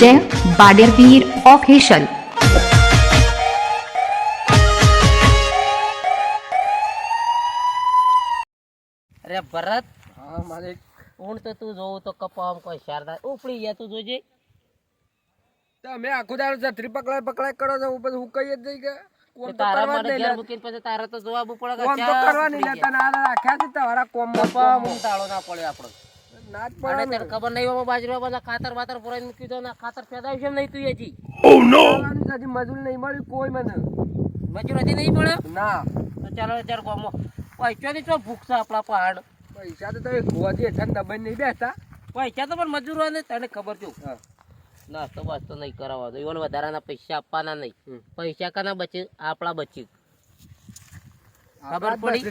જય બાડેરવીર ઓફિશિયલ। અરે ભરત, હા માલિક, ઊંડ તો તું જોવું તો કપામ કોઈ શારદા ઉપડી ગયા તું જોજે। તમે આખો દાડો જત્રી પકડાય કરો છો, પછી હું કઈ જ નહીં કે કોમ તો તારા કરવા જ મને નહીં ઘેર લે. મૂકીને પછી તારે તો જોવા પડે કે કોમ તો ક્યાં કરવા નહીં ઉપડી લેતા, ગયા। ના રાખ્યા છે તમારા કોમમાં કપામ કોમમાં. ઊંડ તાળો ના પડે આપણો। ના જ અને પડે તને ખબર નહીં હોય બાજરીમાં બધા ખાતર બાતર પુરાઈને મૂકી દો ને ખાતર ફેદાવ્યું છે નહીં તું હજી ખાવાનું છે, હજી મજૂર નહીં મળ્યું કોઈ મને. મજૂર હજી નહીં પડ્યો ના તો ચાલો ચાર ગામમાં પૈસા ની ચો ભૂખ છે આપણા પહાડ। પૈસા તો તમે ગોજી હેઠળ દબાઈ નહીં બેસતા. પૈસા તો પણ મજૂર હોય ને તને ખબર છું। હા. નાસ્તો બાસ્તો નહીં કરાવવા દો, એવોને વધારાના પૈસા આપવાના નહીં। પૈસા કાના બચે? આપણા બચી ખબર પડી?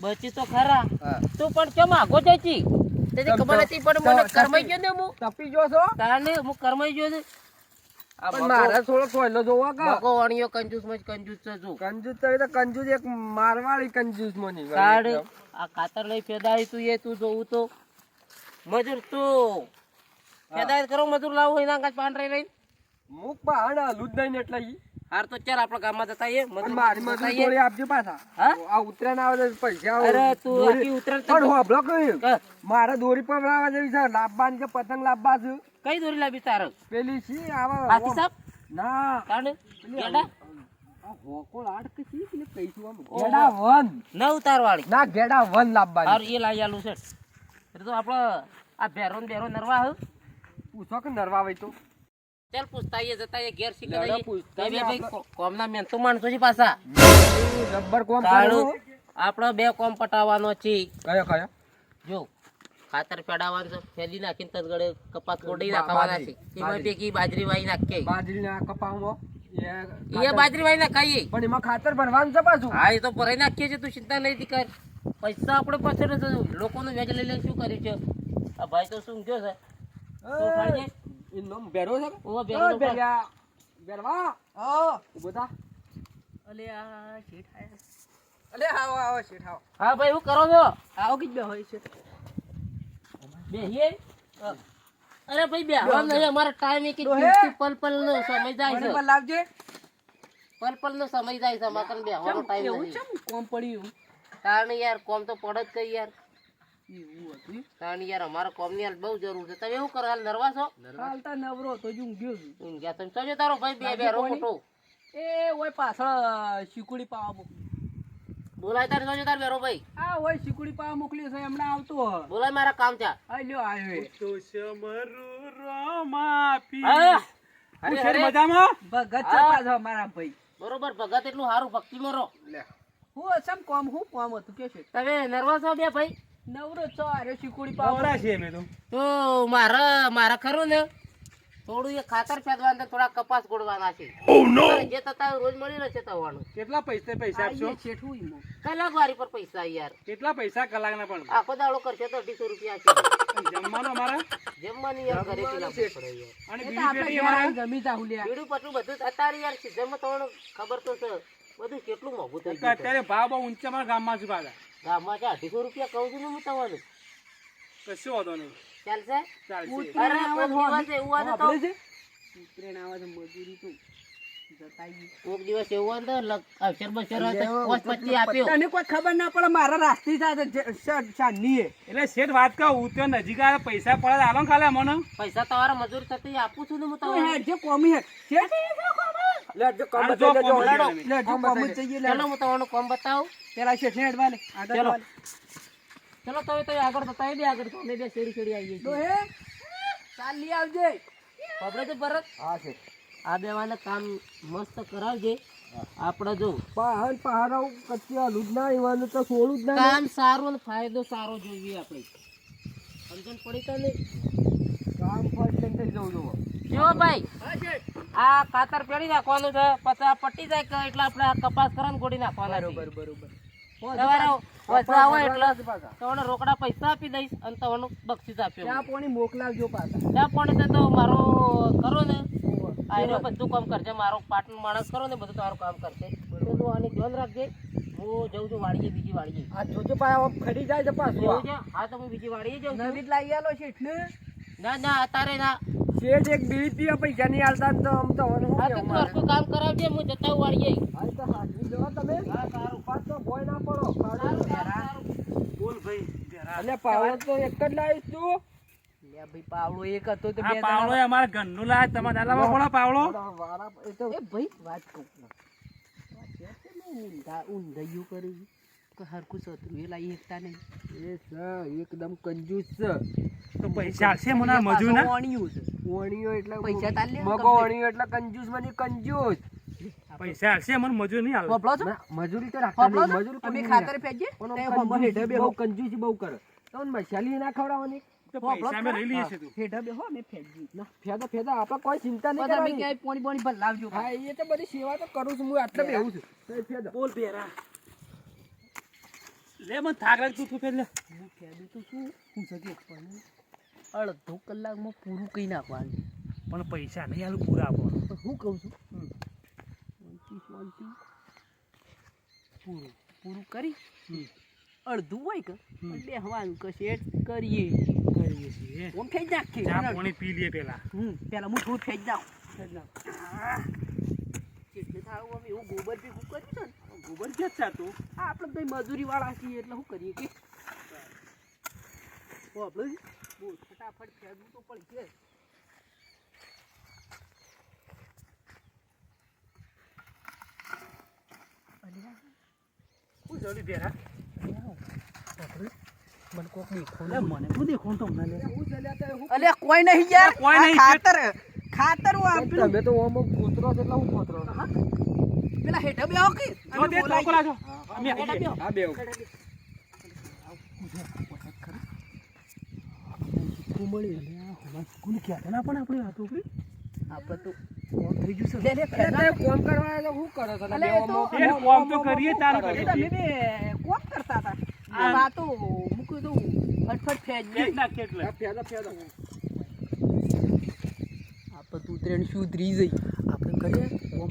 બચી તો ખરા, હા. તું પણ કેમ આગો જાય છી? તને ખબર નથી પણ મને કરમાઈ ગયો ને હું તપી જો છો તારને હું કરમાઈ ગયો છે। આ પણ મારે થોડો સોયલો જોવા કા ભગો વાણીઓ કંજૂસ માં કંજૂસ છે તું કંજૂસ તો એ તો કંજૂસ એક મારવાડી કંજૂસ મોની તાડ આ ખાતર લઈ ફેદાય તું એ તું જોવું તો મજૂર તું ફેદાય કરો મજૂર લાવો એના કાચ પાંડરે રહી મુખ પહાડ હાલું જ નહીં એટલે ઈ. હાર તો ચાલ આપણા ગામમાં જતા આવીએ પણ મજૂર મારી મજૂરી જતા આવીએ। થોડી આપજો પાછા. હા? આ ઉતરાયણ આવે તો પૈસા આવે. અરે તું દોરી- આખી ઉતરાયણ પણ તો- હોભળો કહ્યું ક- મારે દોરી પકડાવા જેવી છે, લાભબાન કે પતંગ લાવવા છે. કઈ દોરી લાવી તારે? પેલી સી આવે હાથી સાપ? ના તાણ ગેડા આ હોકો લાડ કે સી પેલી કઈશું આમ ઓહો. ગેડા વન ન ઉતારવાળી ના ગેડા વન લાવવાની. હાર એ લાવી આલું છે એટલે તો આપણો આ ભેરો ને બેરો નરવા હ પૂછો કે નરવા હોય તો ચાલ પૂછતા આવીએ જતા આવીએ ઘેર શીખે લેવડા જઈએ પૂછતા કઈ બે આવીએ ભાઈ કોમના મેન તો માણસો છે પાછા જબ્બર કોમ તાળું કર્યું. આપણો બે કોમ પટાવવાનો છે કયો કયો જો ખાતર પેડાવવાનું છે ફેલી નાખીને તગડે કપાસ કોડી બા- નાખવાના છે બાજરી. એમાં પૈકી બાજરી વાઈ નાખીએ બાજરીના કપામાં એ બાજરી વાઈ નાખાઈએ પણ એમાં ખાતર ભરવાનું છે પાછું. હા એ તો ભરાઈ નાખીએ છીએ તું ચિંતા નહીં કર પૈસા આપણે પાછળ લોકોનું વેચ લઈ લઈને શું કર્યું છે આ ભાઈ તો શું ગયો છે તો ખાડજે. એ નામ બેરો છે કે? ઓવા બેરો તો બેર્યા. બેરવા. ઊભો થા. અલે આ શેઠ આયા. અલે આવો આવો શેઠ આવો. હા ભાઈ શું કરો છો? આવો કીજ બે હોય છે. બેહીએ અરે ભાઈ બેહવા નહીં અમારો ટાઈમ એક ડોહે. પલ પલ નો સમય જાય મને છે પણ લાવજે. પલ પલ નો સમય જાય છે અમારે કને બેહવાનો ટાઈમ એવું નથી ચમ કોમ પડ્યું. કારણ યાર કોમ તો પડે જ કઈ યાર એવું હતું. કારણ યાર અમારા કોમ ની હાલ બહુ જરૂર છે તમે શું કરો હાલ નરવા છો હાલતા નવરો તો જ હું ગયો છું. ઊંઘ્યા તમે સમજો તારો ભાઈ બે બેરો મોટો એ ઓય પાછળ શીકુડી પાવા બોલાય તારે સમજો તાર બેરો ભાઈ આ ઓય શીકુડી પાવા મોકલ્યો છે હમણાં આવતો હ. બોલાય મારા કામ છે આ લ્યો આવ્યો એ. હા. અરે અરે ભગત છે પાછો મારા ભાઈ. બરોબર ભગત એટલું સારું ભક્તિ મરો હું અસમ કોમ હતું કે છે તમે નરવા છો બે ભાઈ નવરો છો અરે શીકુડી પાવા તો મારા ખરું ને થોડું એ ખાતર ફેદવાના ને થોડા કપાસ ગોળવાના છે તમારે જે થતા હોય રોજ મળી રહેશે તવાનું કેટલા પૈસા આપશો? છેઠું ઈમો. કલાક વારી પર પૈસા યાર કેટલા પૈસા કલાકના પણ? આખો દાડો કરશે તો 250 રૂપિયા છે જમવાનો અમારા જમવાની યાર ઘરે થી લાવવું પડે યાર અને એ તો બીજી આપણે પેટી ઘેર અમારા આવીને જમી જાહુ લ્યા. બીડું પટલું બધું અત્યારે યાર સીઝનમાં તમને ખબર તો છે બધું કેટલું મોંઘું થઈ ગયું છે. અત્યારે ભાવ બહુ ઊંચા અમારા ગામમાં છે પાછા. ગામમાં છે 250 રૂપિયા કહું છું ને હું તમને કશો વાંધો નહીં, ચાલશે ચાલશે. અરે કોક દિવસ એવું હોય તો આપણે છે? ઉતરેણ આવે છે મજૂરી તો જતા ઈ. કોક દિવસ એવું હોય તો અક્ષર બક્ષર હોય તો 5-25 આપ્યો તને કોઈ ખબર ના પડે મારા રાસ્તી સાથે ચાંદની એ. એટલે શેઠ વાત કહું, ઉતર નજીક આવે પૈસા પડે તો આલો ને ખાલી અમને. પૈસા તમારા મજૂરી થતી આપું છું ને હું તું તમને હેડ જે કોમી હેડ. શેઠ. લે જો કોમ આ જો બતાવી કોમ લેજો. બતાવી લે જો કોમ જ જઈએ લે. ચલો હું તમને કોમ બતાવું પેલા શેઠ ને હેડવા લે. આગળ ચલો. જવા લે. ચલો તમે આગળ થતા બી આગળ તો અમે બે શેરી શેરી આવીએ છીએ ડોહે, ચાલી આવજે. ખબર છે ભરત હા છે. આ બે વાને કામ મસ્ત કરાવજે આપણે જો પહાડ પહાડ કચ્ચી હાલું જ ના એવાનું તો સોળું જ ના કામ સારું અને ફાયદો સારો જોઈએ આપણે સમજણ પડી તો ને કામ ફર્સ્ટ થઈ જવું જોવો. જો ભાઈ આ ખાતર પેડી નાખવાનું છે પછી આ પટી જાય કે એટલે આપણે આ કપાસ કરન ગોડી નાખવાના છે બરોબર. તમારે વચવા હોય એટલે તમને રોકડા પૈસા આપી દઈશ અને તમને બક્ષીસ આપ્યો ત્યાં પોણી મોકલાવજો પાછા. ત્યાં પણ તો મારો કરો ને આ બધું કામ કરશે મારો પાટણ માણસ કરો ને બધું તારું કામ કરશે તો તું આને ધ્યાન રાખજે હું જઉં છું વાડીએ બીજી વાડીએ આ જોજો પાછા ખરી જાય છે પાછું. એવું છે? હા તો હું બીજી વાડીએ જાઉં છું નવી જ લાવી આલો શેઠ ને. ના ના અત્યારે ના શેઠ એક બીડી પીવા પૈસા નહીં આલતા ને તો આમ તો હવે શું હા તો કહેવું તું મારે? હરખું કામ કરાવજે હું જતા વાળીએ હા, તો હાથવી જવા તમે. પાછો તો ભોય ના પડો. બોલ ભાઈ જરા. અને પાવડો તો એક જ લાવીશ તું. લે ભાઈ પાવડો એક હતો તો આ પાવડો એ અમારા ઘરનું લાય તમારા દાદામાં કોનો પાવડો વારા એ તો એ ભાઈ વાત કહું ઊંધાયું કરી કે હરખું સતરું એ લાવી એકતા નહીં એ છે એકદમ કંજૂસ છે. તો પૈસા આવશે મને મજૂર ના વાણિયું છે ઓણીઓ એટલે પૈસા તાલ લે મગો ઓણીઓ એટલે કંજૂસ મને કંજૂસ. પૈસા આવશે મને મજૂર નહીં આવે હોપલો છો ના, મજૂરી તો રાખતા હોપલો નહીં. છો મજૂર અમે કોઈ ખાતર નહીં ફેંકીએ રાખતા. તે પણ હોમો હેઠે બહુ બેહો કંજૂસી બહુ કરે. તમને મસાલી ના ખવડાવવાની. તો પૈસા અમે લઈ લઈએ છે તું હેઠે બેહો અમે ફેંકી ના, ફેદા ફેદા આપણે કોઈ ચિંતા નહીં તમે કરવાની. ક્યાંય પોણી પોણી ભર લાવજો હા, એ તો બધી સેવા તો કરું છું હું. આટલે બેહું છું. તો એ ફેદા. બોલ બેરા લે મને થાક લાગતું તું ફેર લે હું ફેંદું તો શું હું સગે પણ અડધો કલાકમાં પૂરું કઈ નાખવાનું પણ પૈસા નહીં આલું પૂરા આપો તો હું કહું છું શાંતિ પૂરું પૂરું કરી અડધું હોય કે બેહવાનું કે શેઠ કરીએ કરીએ છીએ ઓમ થઈ નાખીએ ચા પાણી પી લઈએ પેલા પેલા હું થોડું ફેંક નાખું એટલે થાળું અમે એવું ગોબર ભેગું કર્યું છે ને ગોબર ક્યાં ચાતું આ આપણે ભાઈ મજૂરી વાળા છીએ એટલે શું કરીએ કે આપણે બહુ ફટાફટ ફેંકવું તો પડશે શું જલ્દી બેરા મને કોક દેખો લે મને શું દેખો તમને લે હું ચાલ્યા તો હું અલે કોઈ નહીં યાર કોઈ નહીં. આ ખાતર હું પણ આપેલું તમે તો ઓમ કૂતરો છો એટલે હું કૂતરો. પેલા હેઠે બેહો કે જો તે ટોકરા છો અમે હેઠે આવીએ. બેહો હા, બેહું. કોને કહેતા ના પણ આપણે આ ટોકરી આપણે તો કોણ થઈ ગયું લે લે એટલે તમે કોમ કરવા આવ્યા તો શું કરો છો? અલે, એ તો એ કોમ તો કરીએ તાર કરો છો? તમે બે કોમ કરતા હતા આ વાતો મૂક્યું તો ફટફટ ફેંકજે ના કેટલે હા, ફેદા ફેદા. આપણે તું ત્રણ સુધરી જઈ આપણે કરીએ કોમ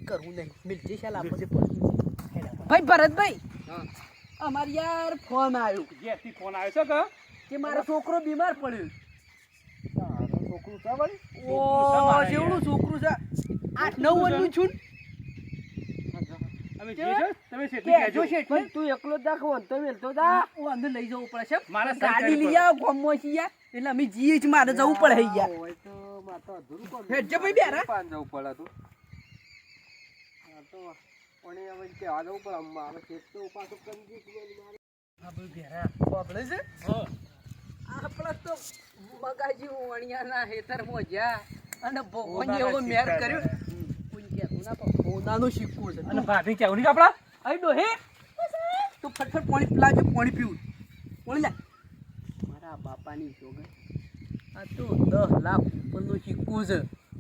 કરવું નહીં મિલજે શાલ આપણે ભાઈ ભરતભાઈ હા. અમારે યાર ફોન આવ્યો જેથી ફોન આવ્યો છે કે મારો છોકરો બીમાર પડ્યો તારો છોકરું છે વળી? ઓ જેવડું છોકરું છે 8-9 વર્ષનું છું અમે જઈએ છો તમે કે શેઠને જો કહેજો શેઠ પણ તું એકલો જ દાખવો ને તો મેલતો જા. હું અંદર લઈ જવું પડે છે મારા ગાડી સરકારી લઈ આવો ગામમાં છીએ યાર એટલે અમે જઈએ જ મારે જવું પડે યાર હોય તો મારે તો અધૂરું કામ. હેઠ જે ભાઈ બેરા. પાન જવું પડે તું. હા, તો પણ એ હવે કહેવા જવું પડે. મારે ખેત તો પાછું કંજૂસ બની મારે. હા ભાઈ બેરા આપણે છે હા આપણે તો મગાજી વણિયાના હેતરમાં જ્યાં અને ભગવાન એવો મેર કર્યો કોઈ કહેતું ના પણ હોનાનો સિક્કો છે અને ભાભી કેવું નહીં આપડા આઈ ડોહે તો ફટફટ પાણી પીલાજો પાણી પીવું પાણી લે મારા બાપાની જોગર આ તો 10 લાખ ઉપરનો સિક્કો છે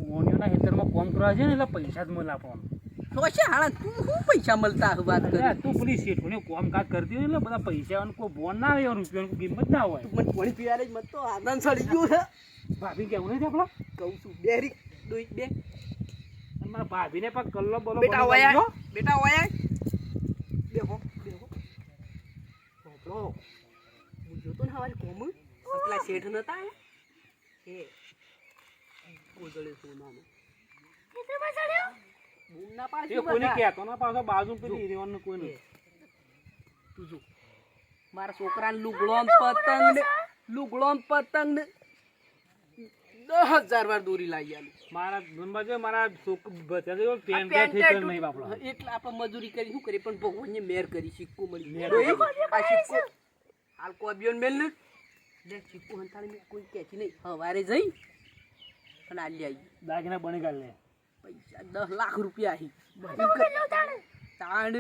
મોનીઓના ખેતરમાં કામ કરવા છે ને એટલે પૈસા જ મળે આપણને તો છે હાણા તું શું પૈસા મળતા હોય વાત અરે કરી તું પેલી શેઠોને કામકાજ કરતી હોય એટલે બધા પૈસા કોઈ બોન ના આવે રૂપિયાની કોઈ કિંમત ના હોય મને પાણી પીવાને જ મત તો આનંદ સડી ગયો છે ભાભી કેવું નહીં આપડા કહું છું બેરી ડોઈ બે અને મારા ભાભીને પણ કલ્લો બોલો બેટા ઓયા બેટા ઓયા બેહો બેહો બોલો હું જોતો ને હવારે કોમ પેલા શેઠ નતા આયા હે ગોદડે સોનાનો બૂમ ના એ પાડ્યું કોઈને બધા. કહેતો ના પાછો બાજુ પેલી રેવાનું કોઈ નહીં તું જો મારા છોકરાને લુગડો ને પતંગ ને લુગડો ને પતંગ ને 10,000 વાર દોરી લાવી આલી મારા ધૂનમાં જો મારા બચ્ચા જો આ પેન પેન્ટ ઠીક ટેટુ. નહીં બાપડા એટલે આપણે મજૂરી કરી શું કરીએ પણ ભગવાનને મેર કરી સિક્કો મળી મેર ડોહી, કરી. આ સિક્કો હાલ કોબીઓને મેલ ને લે સિક્કો હંતાડી મેં કોઈ કહેતી નહીં હવારે જઈ અને આલી આવી દાગીના બની ગાલ લે પૈસા 10 લાખ રૂપિયા આહી તાણ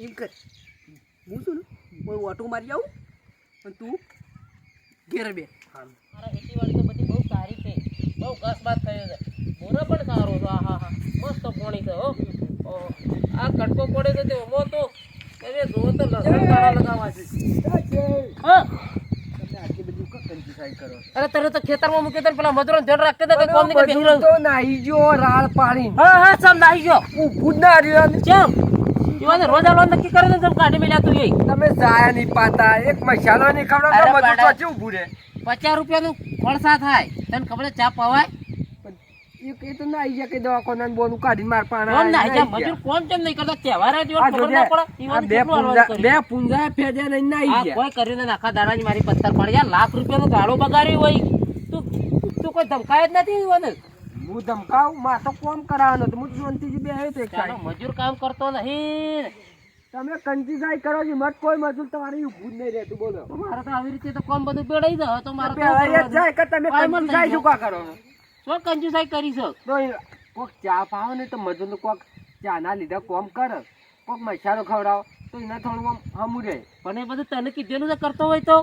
એમ કર હું છું ને કોઈ ઓટો મારી આવું અને તું ઘેર બે મારા ખેતીવાડી તો બધી બહુ સારી છે બહુ ઘાસબાસ થયો છે બોરો પણ સારો છે હા હા મસ્ત પાણી છે હો ઓહો. આ કટકો પડે તો તે ઉમો તો તમે જુઓ તો લસણ કાળા લગાવવા છે હા તમે આટલી બધી શું કંજૂસાઈ કરો? અરે તને તો ખેતરમાં મૂકી દે પેલા મજૂરો ધ્યાન રાખતે હતા કે કોમ નહીં કે મજૂર તો નાહી ગયો રાળ પાડી. હા હા સમ નાહી ગયો ઊભું જ ના રહ્યો ને. ચમ ઈવાને રોજ આલો નક્કી કરે ને તમ કાઢી મેલ્યા તું એ તમે જાય નહીં પાતા એક મસાલો નહીં ખવડાવતો અરે મજૂર પાડા. તો ચેવું ઊભું રહે? રૂપિયાનું ખોળસા થાય તને ખબર છે ચા પવાય એ તો ના આવી જાય કે દવાખાના બોનું કાઢીને માર પાણા કોમ ના આવી મજૂર ગયા. કોમ કેમ નહીં કરતા તહેવાર જ એવો આ ખબર જોજે, ના પડે આ ઈવોને બે કેટલું પૂંજા અલવાજ બે કર્યું. પૂંજા ફેજ્યા લઈને ના આ આવી ગયા. કોઈ કર્યું ને આખા દાડાની મારી પથ્થર પડી જાય લાખ રૂપિયાનો ગાળો બગાડ્યો હોય તું તું કોઈ ધમકાય જ નથી ઈવોને. હું ધમકાવ માં તો કોમ કરાવવાનો તો હું શાંતિથી બેહ્યો તો એક ચાલો સાઈડ. મજૂર કામ કરતો નહીં તમે કંજુસાઈ કરો છો મત કોઈ મજૂર તમારે ઊભું જ નહીં રહેતું બોલો મારે તો આવી રીતે તો કોમ બધું બેડાઈ દે તો મારે તો પેલા એ જ જાય કે તમે આય મન કંજુસાઈ થઈ શું કા કરો છો? શું કંજુસાઈ કરી શક તો કોક ચા પાવો ને તો મજૂર કોક ચા ના લીધા કોમ કરે કોક મસાલો ખવડાવો તો એના થોડું આમ હમું રહે. પણ એ બધું તને કીધેલું તો કરતો હોય તો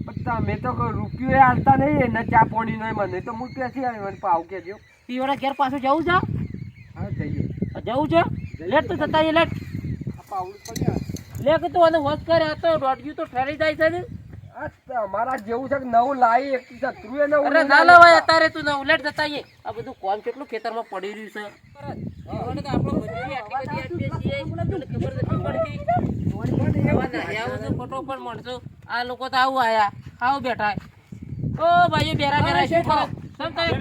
પણ તમે તો કોઈ રૂપિયો હાલતા નહીં એને ચા પાણી નહીં મને તો હું ક્યાંથી આવ્યો મને પાવ કેજો. પીવાના ઘેર પાછું જવું છે હા જઈએ. જવું છે લેટ તો જતા એ લેટ આ પાવડું પડ્યા લે કે તું આને વોચ કરે આ તો દોડ્યું તો ઠરી જાય છે ને. આ તમારા જેવું છે કે નવું લાવી એક શત્રુએ નવું અરે લઈ ના લાવી. લવાય અત્યારે તું ના ઉલેટ જતા આઈએ. આ બધું કોમ કેટલું ખેતરમાં પડી રહ્યું છે એવાને તો આપણો મજૂરી આટલી બધી આપીએ છીએ તને ખબર નથી પડતી એવા નાહ્યા વગર ફટોફટ મળશો આ લોકો તો આવું આયા આવું બેઠા ઓ ભાઈઓ બેરા બેરા શું કરો સમ તમે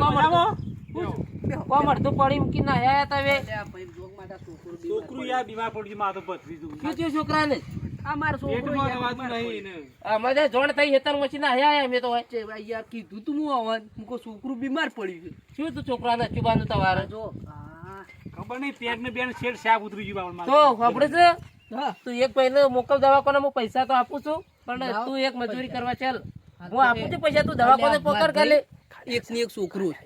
કોમ અડધું પડી મૂકી નાહ્યા તમે અલ્યા ભાઈ જોગ માટે છોકરો બીમાર છોકરું યાર બીમાર પડી ગયું, માથું પથરી શું ગયું. થયું છોકરાને આ મારો છોકરો પેટમાં યાર અવાજ બીમાર નહીં ને. અમારે જોડ થઈ હેતર મશીન નાહ્યા અમે તો પડ્યો. છે ભાઈ યાર કીધું તું હું આવન મુકો છોકરું બીમાર પડ્યું છે શું તું છોકરાને ચુબાનું તમારે જો હા ખબર નહીં પેટ ને બેન શેડ શાક ઉતરી ગયું બાપડ તો સાંભળે છે હા તું એક પહેલે મોકલ દવાખાને હું પૈસા તો આપું છું પણ તું એક મજૂરી કરવા ચાલ હું આપું છું પૈસા તું દવાખાને પકડ કાલે એક ની એક છોકરું છે.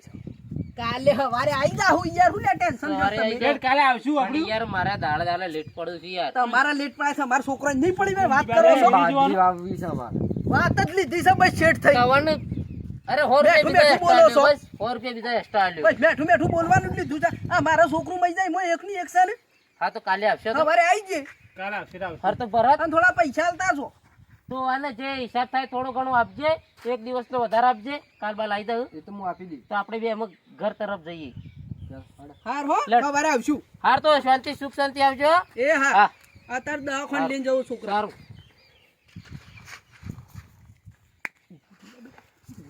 કાલે હવારે આઈ જાહુ યાર હું લે ટેન્શન સવારે લો આઈ તમે. જા. પેટ કાલે આવશું પણ આપણું. યાર મારા દાડા દાડા લેટ પડું છે યાર તમારા લેટ પડે છે અમારા છોકરા નહીં પડી ભાઈ વાત કરો છો ભાજી વાવવી છે અમારે. વાત જ લીધી છે બસ શેઠ થઈ કવાનું અરે 100 બેઠું રૂપિયા બીજા બેઠું બોલો છો. extra આલ્યો, બસ 100 રૂપિયા બીજા એક્સ્ટ્રા આલ્યો. બસ બેઠું બોલવાનું જ લીધું છે આ મારા છોકરું મઈ જાય મોય એકની એક છે ને હા તો કાલે આવશે તો હવારે આઈ જે કાલે આવશે આવશે. હર તો ભરત અને થોડા પૈસા આલતા છો તો આને જે હિસાબ થાય થોડો ઘણો આપજે એક દિવસનો વધારે આપજે કાલ બાલ આવી દઉં એ તો હું આપી દઈશ. તો આપણે બે એમાં ઘર તરફ જઈએ હાર હો લેટ. હવારે આવશું હાર તો શાંતિ સુખ શાંતિ આવજો એ હા હા અત્યારે દવાખાને લઈને જવું છોકરા સારું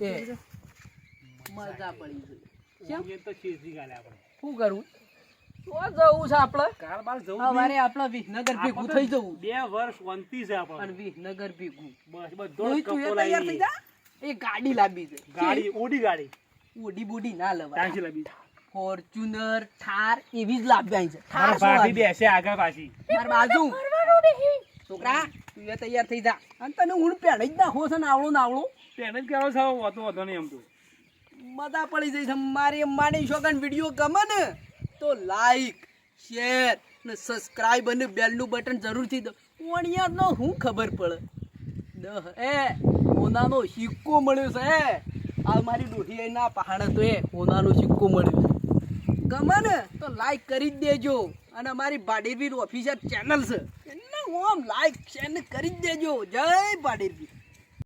એ મજા પડી ગઈ એ તો શેરથી કાલે આપણે. શું કરવું તો જવું છે આપણે કાલ બાર જવું હવારે નહીં. આપણે વિસનગર ભેગું આપણે થઈ જવું 2 વર્ષ શાંતિ છે અને આપણે. વિસનગર ભેગું બસ બધો રોહિત, તું એ કપો તૈયાર થઈ લાવી. જા એ ગાડી લાવી છે ગાડી ઓડી ગાડી ઓડી બોડી ના લેવાય ત્યાંથી લાવી. ફોર્ચ્યુનર થાર એવી જ લાવવાની છે થાર મારા શું ભાભી લાવવી? બેસે આગળ પાછી. માર બાજુ છોકરા તું એ તૈયાર થઈ જા અને તને હું પહેણ જ નાખો છે નાવળો નાવળો તેને જ કરો છો વાતો નહીં એમ તો. મજા પડી જઈશ મારી માની શોગન વિડીયો ગમે ને તો લાઈક શેર ને સબસ્ક્રાઇબ અને બેલનું બટન જરૂરથી દો ઓણિયાનો હું ખબર પડે હોનાનો સિક્કો મળ્યો છે આ મારી ડોહી ના પહાડ તો હોનાનો સિક્કો મળ્યો છે ગમે ને તો લાઈક કરી જ દેજો અને અમારી બાડીરવીર ઓફિશિયલ ચેનલ છે એને ઓમ લાઈક શેર ને કરી જ દેજો જય બાડીરવીર.